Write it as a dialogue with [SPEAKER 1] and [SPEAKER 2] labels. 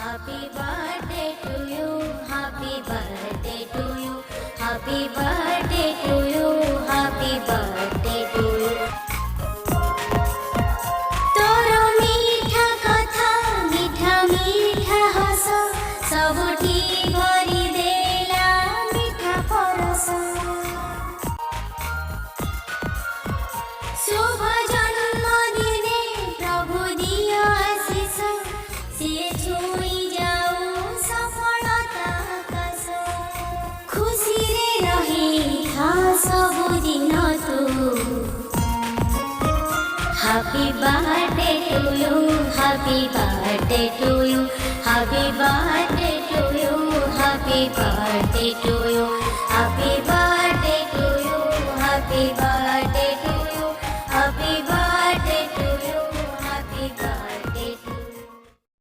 [SPEAKER 1] Happy birthday to you, happy birthday to you, happy birthday to you, happy birthday to you. तोरो मीठा कथा मीठा मीठा हस सबुठी भरी देला मीठा परस शुभ जन्मदिने प्रभु दियो आशीष से छुई जाऊ सफलता आकाश खुशी रे रही था सब दिन तू Happy birthday to you, happy birthday to you, happy birthday to you, happy birthday to you, happy birthday to you, happy birthday.